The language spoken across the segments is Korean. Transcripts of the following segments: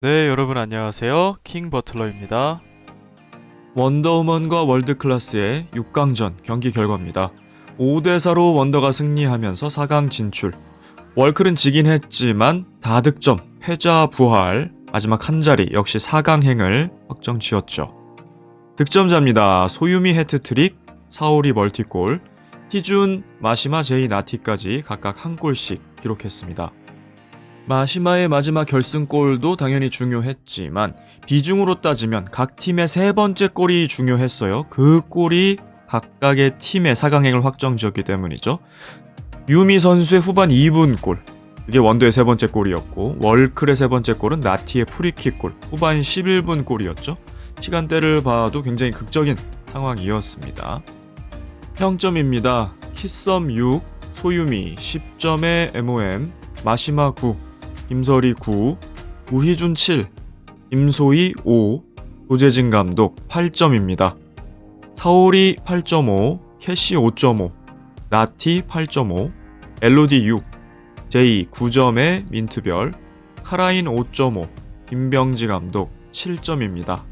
네, 여러분 안녕하세요. 킹 버틀러입니다. 원더우먼과 월드클래스의 6강전 경기 결과입니다. 5대4로 원더가 승리하면서 4강 진출. 월클은 지긴 했지만 다득점, 패자 부활, 마지막 한 자리 역시 4강행을 확정 지었죠. 득점자입니다. 소유미 해트트릭, 사오리 멀티골, 희준, 마시마, 제이, 나티까지 각각 한 골씩 기록했습니다. 마시마의 마지막 결승골도 당연히 중요했지만 비중으로 따지면 각 팀의 세 번째 골이 중요했어요. 그 골이 각각의 팀의 4강행을 확정지었기 때문이죠. 유미 선수의 후반 2분 골, 이게 원더의 세 번째 골이었고, 월클의 세 번째 골은 나티의 프리킥 골, 후반 11분 골이었죠. 시간대를 봐도 굉장히 극적인 상황이었습니다. 평점입니다. 키썸 6, 소유미 10점의 MOM, 마시마 9, 김설이 9, 우희준 7, 임소희 5, 도재진 감독 8점입니다. 사오리 8.5, 캐시 5.5, 나티 8.5, 엘로디 6, 제이 9점의 민트별, 카라인 5.5, 김병지 감독 7점입니다.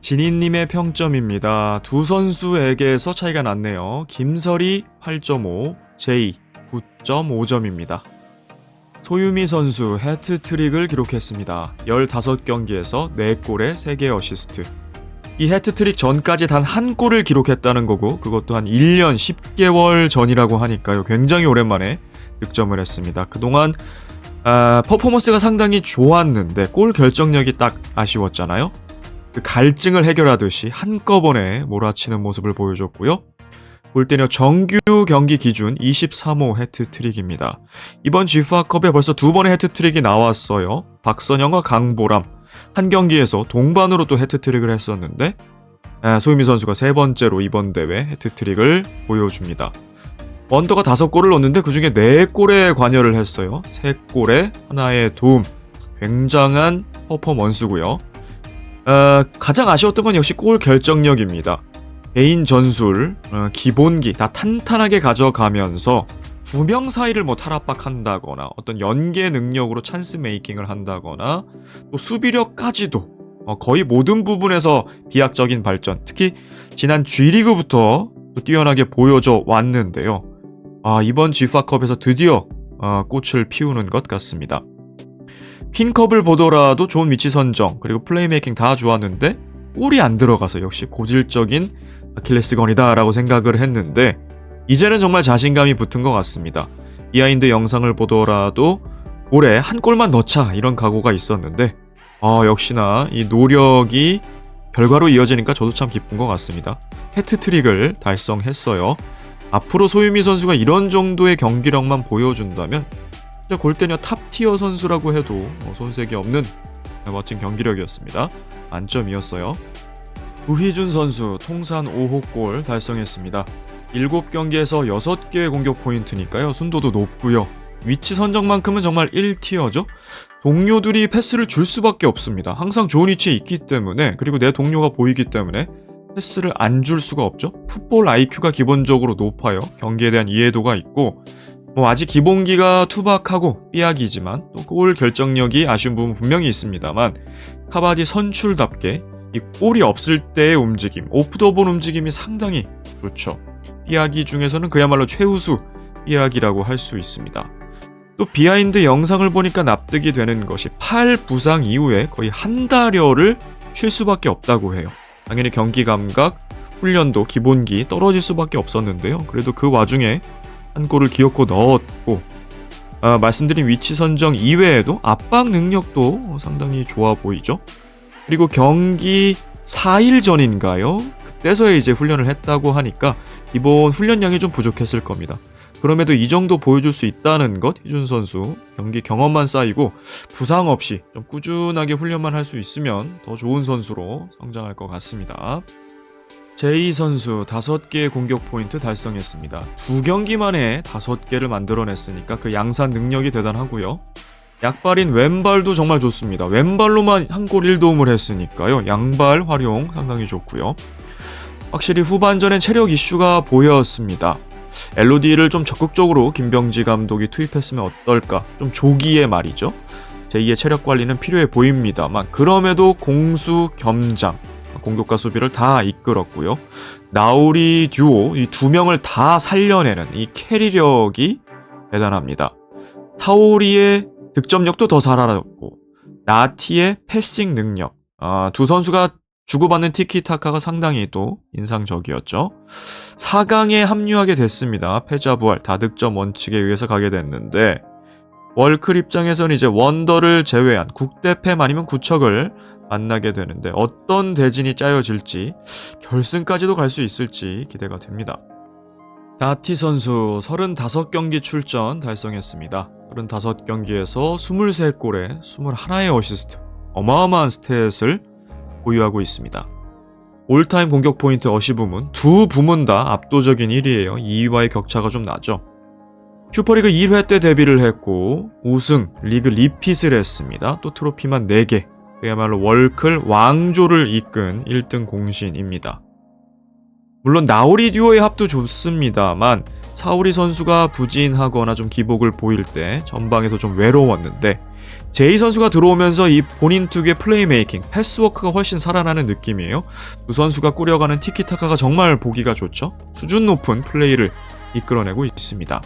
진희님의 평점입니다. 두 선수에게서 차이가 났네요. 김설이 8.5, 제이 9.5점입니다. 소유미 선수 해트트릭을 기록했습니다. 15경기에서 4골에 3개 어시스트. 이 해트트릭 전까지 단 한 골을 기록했다는 거고, 그것도 한 1년 10개월 전이라고 하니까요. 굉장히 오랜만에 득점을 했습니다. 그동안 퍼포먼스가 상당히 좋았는데 골 결정력이 딱 아쉬웠잖아요. 그 갈증을 해결하듯이 한꺼번에 몰아치는 모습을 보여줬고요. 골대녀 정규 경기 기준 23호 해트트릭입니다. 이번 G파컵에 벌써 2번의 해트트릭이 나왔어요. 박선영과 강보람. 한 경기에서 동반으로 또 해트트릭을 했었는데 소유미 선수가 세 번째로 이번 대회 해트트릭을 보여줍니다. 원더가 5골을 넣었는데 그중에 4골에 관여를 했어요. 3골에 하나의 도움. 굉장한 퍼포먼스고요. 가장 아쉬웠던 건 역시 골 결정력입니다. 개인 전술, 기본기 다 탄탄하게 가져가면서 2명 사이를 탈압박한다거나 어떤 연계 능력으로 찬스 메이킹을 한다거나 또 수비력까지도 거의 모든 부분에서 비약적인 발전, 특히 지난 G리그부터 또 뛰어나게 보여줘 왔는데요. 이번 G파컵에서 드디어 꽃을 피우는 것 같습니다. 퀸컵을 보더라도 좋은 위치 선정 그리고 플레이메이킹 다 좋았는데 골이 안 들어가서 역시 고질적인 아킬레스건이다 라고 생각을 했는데 이제는 정말 자신감이 붙은 것 같습니다. 비하인드 영상을 보더라도 올해 한 골만 넣자 이런 각오가 있었는데 역시나 이 노력이 결과로 이어지니까 저도 참 기쁜 것 같습니다. 해트트릭을 달성했어요. 앞으로 소유미 선수가 이런 정도의 경기력만 보여준다면 진짜 골대녀 탑티어 선수라고 해도 손색이 없는 멋진 경기력이었습니다. 만점이었어요. 우희준 선수 통산 5호 골 달성했습니다. 7경기에서 6개의 공격 포인트니까요. 순도도 높고요. 위치 선정만큼은 정말 1티어죠. 동료들이 패스를 줄 수밖에 없습니다. 항상 좋은 위치에 있기 때문에, 그리고 내 동료가 보이기 때문에 패스를 안 줄 수가 없죠. 풋볼 IQ가 기본적으로 높아요. 경기에 대한 이해도가 있고 아직 기본기가 투박하고 삐약이지만 또 골 결정력이 아쉬운 부분 분명히 있습니다만 카바디 선출답게 이 골이 없을 때의 움직임, 오프 더 볼 움직임이 상당히 좋죠. 삐약이 중에서는 그야말로 최우수 삐약이라고 할 수 있습니다. 또 비하인드 영상을 보니까 납득이 되는 것이 팔 부상 이후에 거의 한 달여를 쉴 수밖에 없다고 해요. 당연히 경기 감각, 훈련도 기본기 떨어질 수밖에 없었는데요. 그래도 그 와중에 한 골을 기어코 넣었고 말씀드린 위치 선정 이외에도 압박 능력도 상당히 좋아 보이죠. 그리고 경기 4일 전인가요? 그때서야 이제 훈련을 했다고 하니까 기본 훈련량이 좀 부족했을 겁니다. 그럼에도 이 정도 보여줄 수 있다는 것, 희준 선수 경기 경험만 쌓이고 부상 없이 좀 꾸준하게 훈련만 할 수 있으면 더 좋은 선수로 성장할 것 같습니다. 제이 선수 5개의 공격 포인트 달성했습니다. 2경기 만에 5개를 만들어냈으니까 그 양산 능력이 대단하고요. 약발인 왼발도 정말 좋습니다. 왼발로만 한 골 1도움을 했으니까요. 양발 활용 상당히 좋고요. 확실히 후반전엔 체력 이슈가 보였습니다. LOD를 좀 적극적으로 김병지 감독이 투입했으면 어떨까? 좀 조기에 말이죠. 제2의 체력 관리는 필요해 보입니다만 그럼에도 공수 겸장 공격과 수비를 다 이끌었고요. 나우리 듀오 이 두 명을 다 살려내는 이 캐리력이 대단합니다. 사오리의 득점력도 더 살아났고 나티의 패싱 능력 두 선수가 주고받는 티키타카가 상당히 또 인상적이었죠. 4강에 합류하게 됐습니다. 패자부활 다득점 원칙에 의해서 가게 됐는데 월클 입장에서는 이제 원더를 제외한 국대팸 아니면 구척을 만나게 되는데 어떤 대진이 짜여질지 결승까지도 갈 수 있을지 기대가 됩니다. 나티 선수 35경기 출전 달성했습니다. 35경기에서 23골에 21의 어시스트 어마어마한 스탯을 보유하고 있습니다. 올타임 공격 포인트 어시 부문 두 부문 다 압도적인 1위예요. 2위와의 격차가 좀 나죠. 슈퍼리그 1회 때 데뷔를 했고 우승, 리그 리핏을 했습니다. 또 트로피만 4개 그야말로 월클 왕조를 이끈 1등 공신입니다. 물론 나오리 듀오의 합도 좋습니다만 사오리 선수가 부진하거나 좀 기복을 보일 때 전방에서 좀 외로웠는데 제이 선수가 들어오면서 이 본인 특유의 플레이메이킹, 패스워크가 훨씬 살아나는 느낌이에요. 두 선수가 꾸려가는 티키타카가 정말 보기가 좋죠. 수준 높은 플레이를 이끌어내고 있습니다.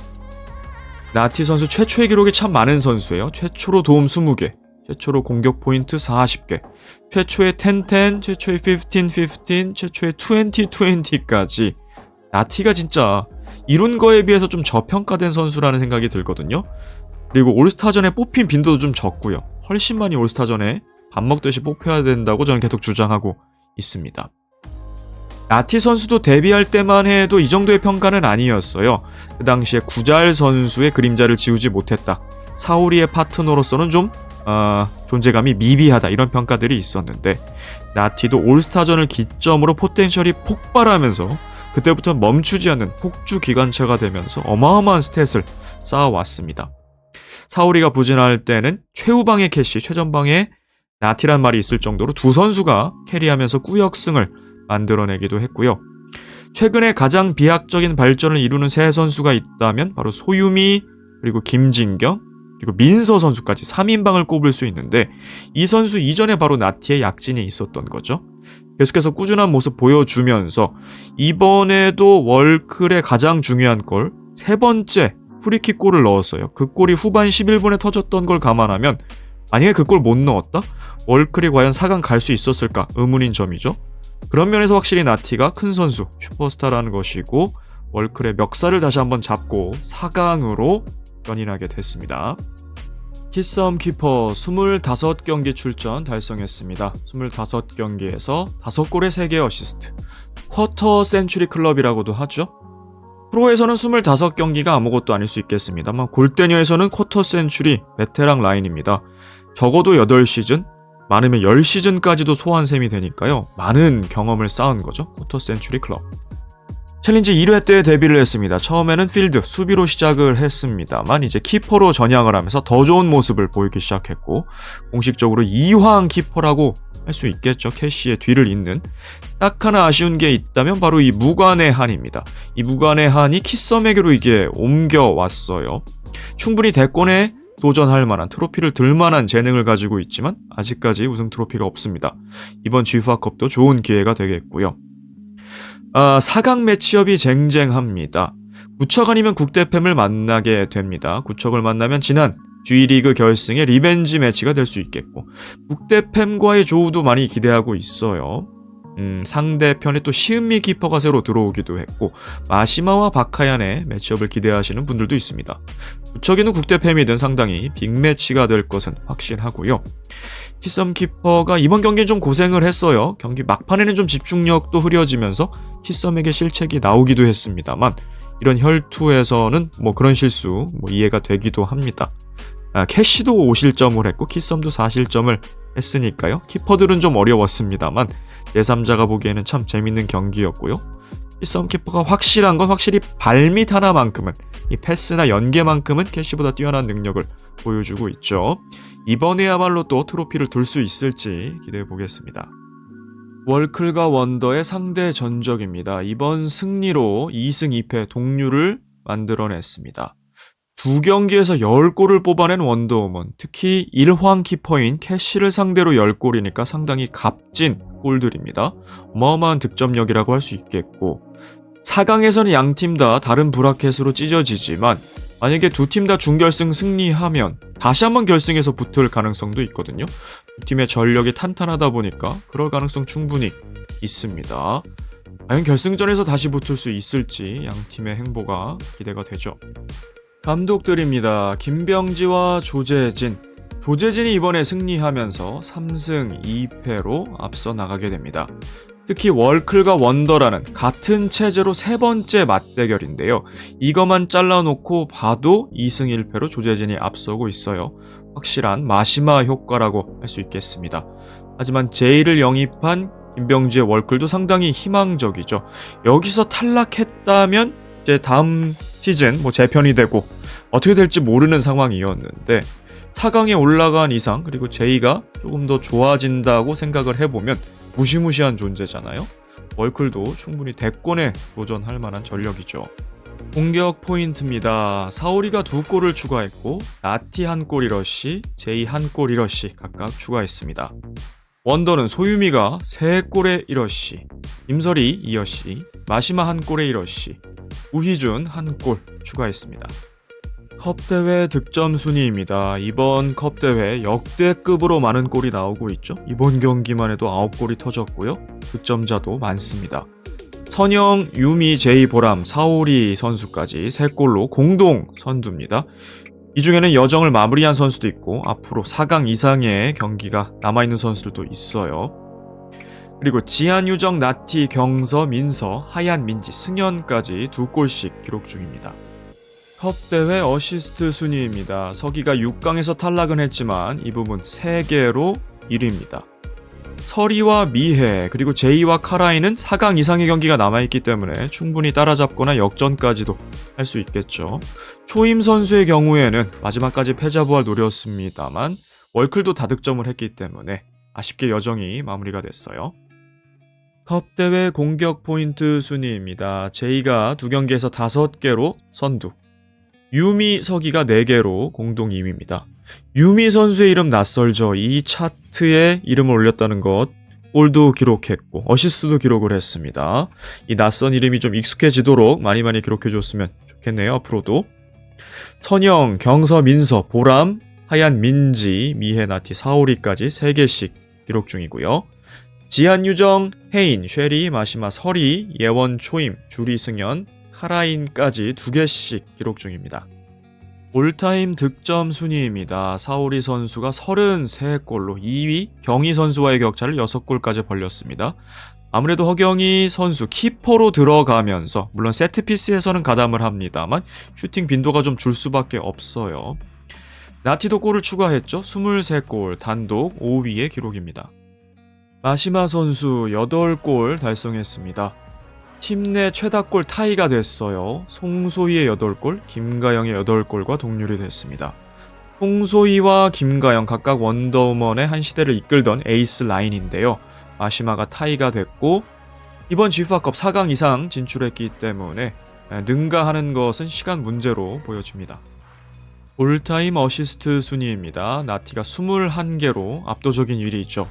나티 선수 최초의 기록이 참 많은 선수예요. 최초로 도움 20개, 최초로 공격 포인트 40개, 최초의 10-10, 최초의 15-15, 최초의 20-20까지 나티가 진짜 이룬 거에 비해서 좀 저평가된 선수라는 생각이 들거든요. 그리고 올스타전에 뽑힌 빈도도 좀 적고요. 훨씬 많이 올스타전에 밥 먹듯이 뽑혀야 된다고 저는 계속 주장하고 있습니다. 나티 선수도 데뷔할 때만 해도 이 정도의 평가는 아니었어요. 그 당시에 구잘 선수의 그림자를 지우지 못했다. 사오리의 파트너로서는 좀 존재감이 미비하다 이런 평가들이 있었는데 나티도 올스타전을 기점으로 포텐셜이 폭발하면서 그때부터 멈추지 않는 폭주 기관차가 되면서 어마어마한 스탯을 쌓아왔습니다. 사오리가 부진할 때는 최후방에 캐시, 최전방에 나티란 말이 있을 정도로 두 선수가 캐리하면서 꾸역승을 만들어내기도 했고요. 최근에 가장 비약적인 발전을 이루는 세 선수가 있다면 바로 소유미, 그리고 김진경, 그리고 민서 선수까지 3인방을 꼽을 수 있는데 이 선수 이전에 바로 나티의 약진이 있었던 거죠. 계속해서 꾸준한 모습 보여주면서 이번에도 월클의 가장 중요한 골, 세 번째 프리킥 골을 넣었어요. 그 골이 후반 11분에 터졌던 걸 감안하면 만약에 그 골 못 넣었다? 월클이 과연 4강 갈 수 있었을까? 의문인 점이죠. 그런 면에서 확실히 나티가 큰 선수, 슈퍼스타라는 것이고 월클의 멱살을 다시 한번 잡고 4강으로 연인하게 됐습니다. 키썸 키퍼 25경기 출전 달성했습니다. 25경기에서 5골에 3개 어시스트. 쿼터 센츄리 클럽이라고도 하죠. 프로에서는 25경기가 아무것도 아닐 수 있겠습니다만 골대녀에서는 쿼터 센츄리 베테랑 라인입니다. 적어도 8시즌, 많으면 10시즌까지도 소환 셈이 되니까요. 많은 경험을 쌓은 거죠. 쿼터 센츄리 클럽. 챌린지 1회 때 데뷔를 했습니다. 처음에는 필드, 수비로 시작을 했습니다만 이제 키퍼로 전향을 하면서 더 좋은 모습을 보이기 시작했고 공식적으로 2황 키퍼라고 할 수 있겠죠. 캐시의 뒤를 잇는. 딱 하나 아쉬운 게 있다면 바로 이 무관의 한입니다. 이 무관의 한이 키썸에게로 이게 옮겨왔어요. 충분히 대권에 도전할 만한 트로피를 들 만한 재능을 가지고 있지만 아직까지 우승 트로피가 없습니다. 이번 GFA컵도 좋은 기회가 되겠고요. 4강 매치업이 쟁쟁합니다. 구척 아니면 국대팸을 만나게 됩니다. 구척을 만나면 지난 G리그 결승의 리벤지 매치가 될 수 있겠고 국대팸과의 조우도 많이 기대하고 있어요. 상대편에 또 시은미 키퍼가 새로 들어오기도 했고 마시마와 바카얀의 매치업을 기대하시는 분들도 있습니다. 구척이든 국대팸이든 상당히 빅매치가 될 것은 확실하고요. 키썸 키퍼가 이번 경기는 좀 고생을 했어요. 경기 막판에는 좀 집중력도 흐려지면서 키썸에게 실책이 나오기도 했습니다만 이런 혈투에서는 그런 실수 이해가 되기도 합니다. 캐시도 5실점을 했고 키썸도 4실점을 했으니까요. 키퍼들은 좀 어려웠습니다만 제3자가 보기에는 참 재밌는 경기였고요. 키썸 키퍼가 확실한 건 확실히 발밑 하나만큼은 이 패스나 연계만큼은 캐시보다 뛰어난 능력을 보여주고 있죠. 이번에야말로 또 트로피를 들 수 있을지 기대해 보겠습니다. 월클과 원더의 상대 전적입니다. 이번 승리로 2승 2패 동률을 만들어냈습니다. 2경기에서 10골을 뽑아낸 원더우먼, 특히 1황 키퍼인 캐시를 상대로 10골이니까 상당히 값진 골들입니다. 어마어마한 득점력이라고 할 수 있겠고, 4강에서는 양팀 다 다른 브라켓으로 찢어지지만 만약에 두 팀 다 준결승 승리하면 다시 한번 결승에서 붙을 가능성도 있거든요. 두 팀의 전력이 탄탄하다 보니까 그럴 가능성 충분히 있습니다. 과연 결승전에서 다시 붙을 수 있을지 양팀의 행보가 기대가 되죠. 감독들입니다. 김병지와 조재진. 조재진이 이번에 승리하면서 3승 2패로 앞서 나가게 됩니다. 특히 월클과 원더라는 같은 체제로 세 번째 맞대결인데요. 이것만 잘라놓고 봐도 2승 1패로 조재진이 앞서고 있어요. 확실한 마시마 효과라고 할 수 있겠습니다. 하지만 제이를 영입한 김병지의 월클도 상당히 희망적이죠. 여기서 탈락했다면 이제 다음 시즌 재편이 되고 어떻게 될지 모르는 상황이었는데 4강에 올라간 이상 그리고 제이가 조금 더 좋아진다고 생각을 해보면 무시무시한 존재잖아요. 월클도 충분히 대권에 도전할 만한 전력이죠. 공격 포인트입니다. 사오리가 2골을 추가했고 나티 1골 1어시, 제이 1골 1어시 각각 추가했습니다. 원더는 소유미가 3골에 1어시, 김설이 2어시, 마시마 1골에 1어시, 우희준 1골 추가했습니다. 컵대회 득점 순위입니다. 이번 컵대회 역대급으로 많은 골이 나오고 있죠. 이번 경기만 해도 9골이 터졌고요. 득점자도 많습니다. 선영, 유미, 제이, 보람, 사오리 선수까지 3골로 공동 선두입니다. 이 중에는 여정을 마무리한 선수도 있고 앞으로 4강 이상의 경기가 남아있는 선수들도 있어요. 그리고 지한, 유정, 나티, 경서, 민서, 하얀, 민지, 승현까지 2골씩 기록 중입니다. 컵대회 어시스트 순위입니다. 서기가 6강에서 탈락은 했지만 이 부분 3개로 1위입니다. 서리와 미해 그리고 제이와 카라인은 4강 이상의 경기가 남아있기 때문에 충분히 따라잡거나 역전까지도 할 수 있겠죠. 초임 선수의 경우에는 마지막까지 패자부활 노렸습니다만 월클도 다득점을 했기 때문에 아쉽게 여정이 마무리가 됐어요. 컵대회 공격 포인트 순위입니다. 제이가 2경기에서 5개로 선두, 유미, 서기가 4개로 공동 2위입니다. 유미 선수의 이름 낯설죠. 이 차트에 이름을 올렸다는 것, 골도 기록했고 어시스트도 기록을 했습니다. 이 낯선 이름이 좀 익숙해지도록 많이 기록해줬으면 좋겠네요. 앞으로도. 선영, 경서, 민서, 보람, 하얀, 민지, 미해, 나티, 사오리까지 3개씩 기록 중이고요. 지한, 유정, 혜인, 쉐리, 마시마, 서리, 예원, 초임, 주리, 승현, 카라인까지 2개씩 기록 중입니다. 올타임 득점 순위입니다. 사오리 선수가 33골로 2위, 경희 선수와의 격차를 6골까지 벌렸습니다. 아무래도 허경희 선수 키퍼로 들어가면서 물론 세트피스에서는 가담을 합니다만 슈팅 빈도가 좀 줄 수밖에 없어요. 나티도 골을 추가했죠. 23골, 단독 5위의 기록입니다. 마시마 선수 8골 달성했습니다. 팀 내 최다골 타이가 됐어요. 송소희의 8골, 김가영의 8골과 동률이 됐습니다. 송소희와 김가영 각각 원더우먼의 한 시대를 이끌던 에이스 라인인데요. 마시마가 타이가 됐고 이번 G파컵 4강 이상 진출했기 때문에 능가하는 것은 시간 문제로 보여집니다. 올타임 어시스트 순위입니다. 나티가 21개로 압도적인 1위죠.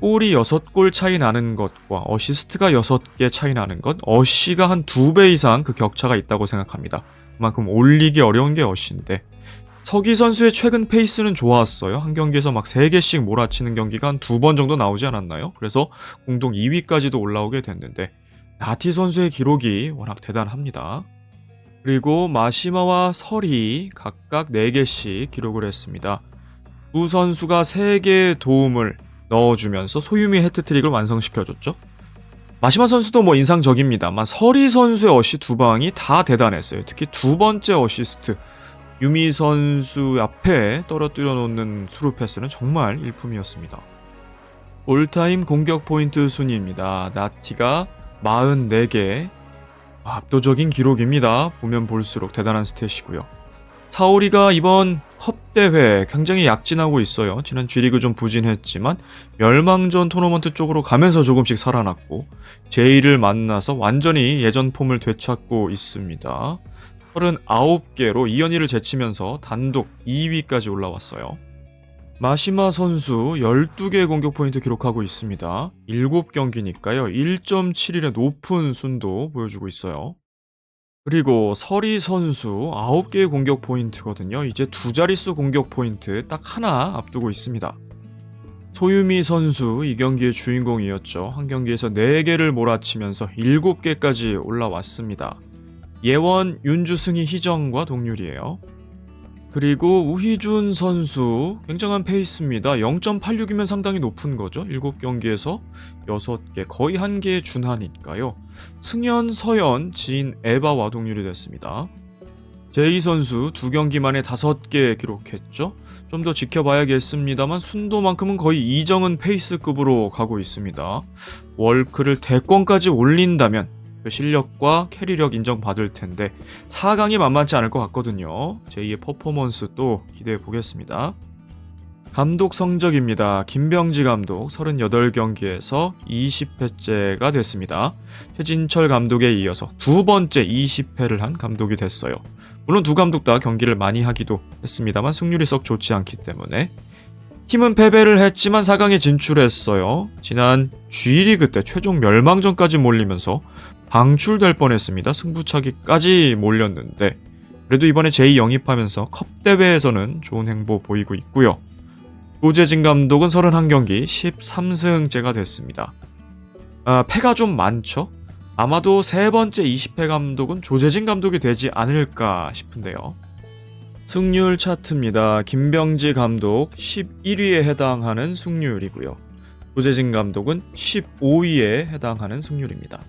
골이 6골 차이 나는 것과 어시스트가 6개 차이 나는 것, 어시가 한 2배 이상 그 격차가 있다고 생각합니다. 그만큼 올리기 어려운 게 어시인데 서기 선수의 최근 페이스는 좋았어요. 한 경기에서 막 3개씩 몰아치는 경기가 한 2번 정도 나오지 않았나요? 그래서 공동 2위까지도 올라오게 됐는데 나티 선수의 기록이 워낙 대단합니다. 그리고 마시마와 설이 각각 4개씩 기록을 했습니다. 두 선수가 3개의 도움을 넣어주면서 소유미 해트트릭을 완성시켜줬죠. 마시마 선수도 인상적입니다만 서리 선수의 어시 2방이 다 대단했어요. 특히 2번째 어시스트 유미 선수 앞에 떨어뜨려 놓는 수루 패스는 정말 일품이었습니다. 올타임 공격 포인트 순위입니다. 나티가 44개, 압도적인 기록입니다. 보면 볼수록 대단한 스탯이고요. 사오리가 이번 컵대회 굉장히 약진하고 있어요. 지난 G리그 좀 부진했지만 멸망전 토너먼트 쪽으로 가면서 조금씩 살아났고 제이를 만나서 완전히 예전 폼을 되찾고 있습니다. 39개로 이현희를 제치면서 단독 2위까지 올라왔어요. 마시마 선수 12개의 공격 포인트 기록하고 있습니다. 7경기니까요. 1.71의 높은 순도 보여주고 있어요. 그리고 서리 선수 9개의 공격 포인트거든요. 이제 두 자릿수 공격 포인트 딱 하나 앞두고 있습니다. 소유미 선수 이 경기의 주인공이었죠. 한 경기에서 4개를 몰아치면서 7개까지 올라왔습니다. 예원, 윤주승이 희정과 동률이에요. 그리고 우희준 선수 굉장한 페이스입니다. 0.86이면 상당히 높은 거죠. 7경기에서 6개, 거의 1개에 준하니까요. 승현, 서연, 진, 에바와 동률이 됐습니다. 제이 선수 2경기 만에 5개 기록했죠. 좀 더 지켜봐야겠습니다만 순도만큼은 거의 이정은 페이스급으로 가고 있습니다. 월크를 대권까지 올린다면 그 실력과 캐리력 인정받을 텐데 4강이 만만치 않을 것 같거든요. 제2의 퍼포먼스 또 기대해 보겠습니다. 감독 성적입니다. 김병지 감독 38경기에서 20회째가 됐습니다. 최진철 감독에 이어서 두 번째 20회를 한 감독이 됐어요. 물론 두 감독 다 경기를 많이 하기도 했습니다만 승률이 썩 좋지 않기 때문에 팀은 패배를 했지만 4강에 진출했어요. 지난 G리그 때 최종 멸망전까지 몰리면서 방출될 뻔했습니다. 승부차기까지 몰렸는데 그래도 이번에 제2 영입하면서 컵 대회에서는 좋은 행보 보이고 있고요. 조재진 감독은 31경기 13승째가 됐습니다. 패가 좀 많죠? 아마도 세 번째 20회 감독은 조재진 감독이 되지 않을까 싶은데요. 승률 차트입니다. 김병지 감독 11위에 해당하는 승률이고요. 조재진 감독은 15위에 해당하는 승률입니다.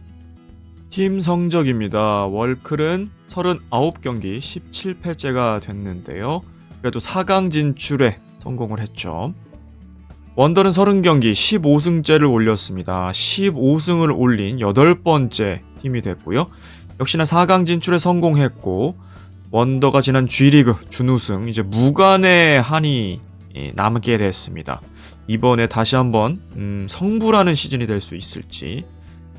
팀 성적입니다. 월클은 39경기 17패째가 됐는데요. 그래도 4강 진출에 성공을 했죠. 원더는 30경기 15승째를 올렸습니다. 15승을 올린 8번째 팀이 됐고요. 역시나 4강 진출에 성공했고 원더가 지난 G리그 준우승 이제 무관의 한이 남게 됐습니다. 이번에 다시 한번 성불하는 시즌이 될 수 있을지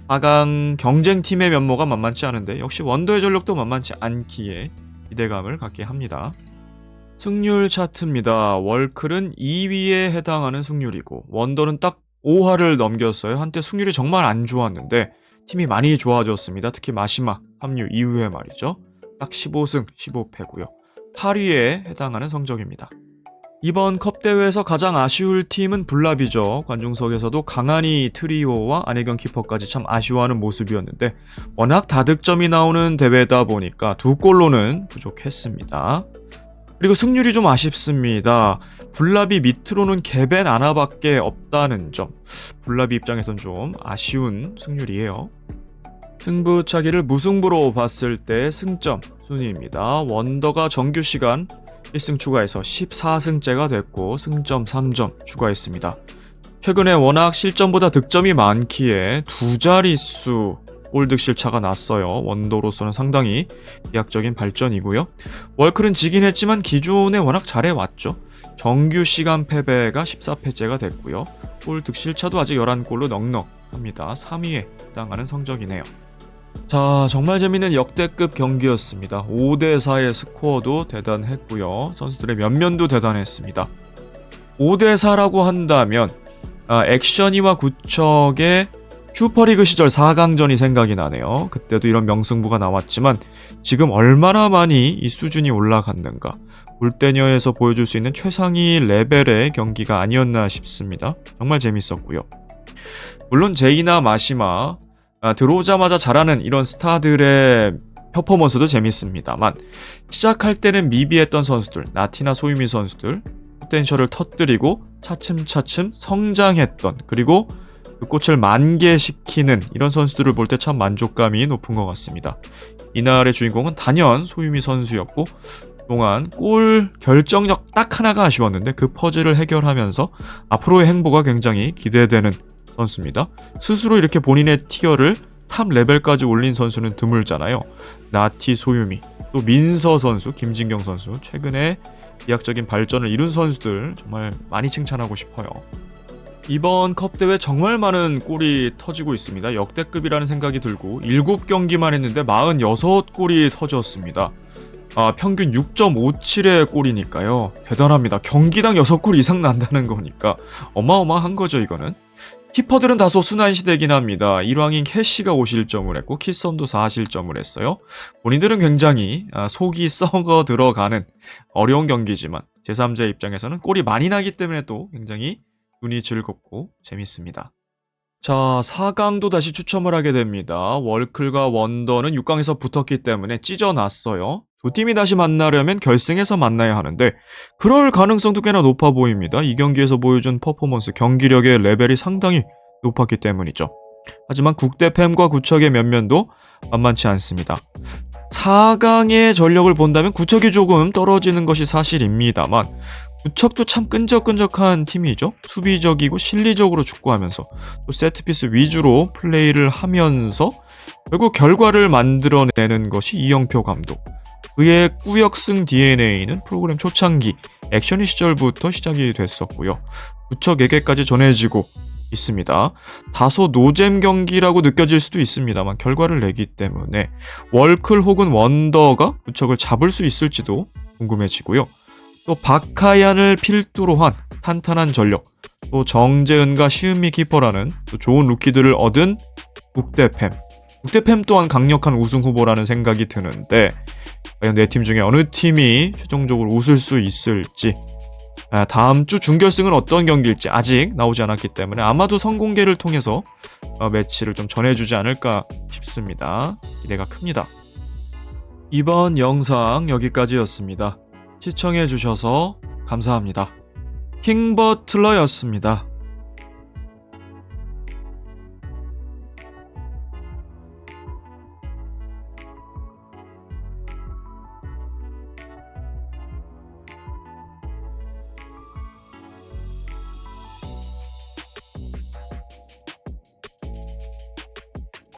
4강 경쟁팀의 면모가 만만치 않은데 역시 원더의 전력도 만만치 않기에 기대감을 갖게 합니다. 승률 차트입니다. 월클은 2위에 해당하는 승률이고 원더는 딱 5화를 넘겼어요. 한때 승률이 정말 안 좋았는데 팀이 많이 좋아졌습니다. 특히 마시마 합류 이후에 말이죠. 딱 15승 15패고요. 8위에 해당하는 성적입니다. 이번 컵대회에서 가장 아쉬울 팀은 블랍이죠. 관중석에서도 강한이 트리오와 안혜경 키퍼까지 참 아쉬워하는 모습이었는데 워낙 다득점이 나오는 대회다 보니까 2골로는 부족했습니다. 그리고 승률이 좀 아쉽습니다. 블랍이 밑으로는 개벤 하나밖에 없다는 점. 블랍이 입장에선 좀 아쉬운 승률이에요. 승부차기를 무승부로 봤을 때 승점 순위입니다. 원더가 정규 시간 1승 추가해서 14승째가 됐고 승점 3점 추가했습니다. 최근에 워낙 실점보다 득점이 많기에 두 자릿수 골득실 차가 났어요. 원더로서는 상당히 비약적인 발전이고요. 월클은 지긴 했지만 기존에 워낙 잘해왔죠. 정규 시간 패배가 14패째가 됐고요. 골득실 차도 아직 11골로 넉넉합니다. 3위에 해당하는 성적이네요. 자, 정말 재밌는 역대급 경기였습니다. 5대4의 스코어도 대단했고요. 선수들의 면면도 대단했습니다. 5대4라고 한다면 액션이와 구척의 슈퍼리그 시절 4강전이 생각이 나네요. 그때도 이런 명승부가 나왔지만 지금 얼마나 많이 이 수준이 올라갔는가. 골대녀에서 보여줄 수 있는 최상위 레벨의 경기가 아니었나 싶습니다. 정말 재밌었고요. 물론 제이나 마시마 들어오자마자 잘하는 이런 스타들의 퍼포먼스도 재밌습니다만 시작할 때는 미비했던 선수들, 나티나 소유미 선수들 포텐셜을 터뜨리고 차츰차츰 성장했던 그리고 그 꽃을 만개시키는 이런 선수들을 볼 때 참 만족감이 높은 것 같습니다. 이날의 주인공은 단연 소유미 선수였고 그동안 골 결정력 딱 하나가 아쉬웠는데 그 퍼즐을 해결하면서 앞으로의 행보가 굉장히 기대되는 선수입니다. 스스로 이렇게 본인의 티어를 탑 레벨까지 올린 선수는 드물잖아요. 나티, 소유미, 또 민서 선수, 김진경 선수 최근에 비약적인 발전을 이룬 선수들 정말 많이 칭찬하고 싶어요. 이번 컵대회 정말 많은 골이 터지고 있습니다. 역대급이라는 생각이 들고 7경기만 했는데 46골이 터졌습니다. 평균 6.57의 골이니까요. 대단합니다. 경기당 6골 이상 난다는 거니까 어마어마한 거죠, 이거는. 키퍼들은 다소 순한 시대긴 합니다. 1왕인 캐시가 5실점을 했고 키썸도 4실점을 했어요. 본인들은 굉장히 속이 썩어 들어가는 어려운 경기지만 제3자 입장에서는 골이 많이 나기 때문에 또 굉장히 눈이 즐겁고 재밌습니다. 자, 4강도 다시 추첨을 하게 됩니다. 월클과 원더는 6강에서 붙었기 때문에 찢어놨어요. 두 팀이 다시 만나려면 결승에서 만나야 하는데 그럴 가능성도 꽤나 높아 보입니다. 이 경기에서 보여준 퍼포먼스, 경기력의 레벨이 상당히 높았기 때문이죠. 하지만 국대팸과 구척의 면면도 만만치 않습니다. 4강의 전력을 본다면 구척이 조금 떨어지는 것이 사실입니다만 구척도 참 끈적끈적한 팀이죠. 수비적이고 실리적으로 축구하면서 또 세트피스 위주로 플레이를 하면서 결국 결과를 만들어내는 것이 이영표 감독. 그의 꾸역승 DNA는 프로그램 초창기 액션이 시절부터 시작이 됐었고요. 구척에게까지 전해지고 있습니다. 다소 노잼 경기라고 느껴질 수도 있습니다만 결과를 내기 때문에 월클 혹은 원더가 구척을 잡을 수 있을지도 궁금해지고요. 또 박하얀을 필두로 한 탄탄한 전력, 또 정재은과 시은미 키퍼라는 또 좋은 루키들을 얻은 국대팸. 국대팸 또한 강력한 우승 후보라는 생각이 드는데 과연 네 팀 중에 어느 팀이 최종적으로 웃을 수 있을지, 다음 주 준결승은 어떤 경기일지 아직 나오지 않았기 때문에 아마도 선공개를 통해서 매치를 좀 전해주지 않을까 싶습니다. 기대가 큽니다. 이번 영상 여기까지였습니다. 시청해주셔서 감사합니다. 킹버틀러였습니다.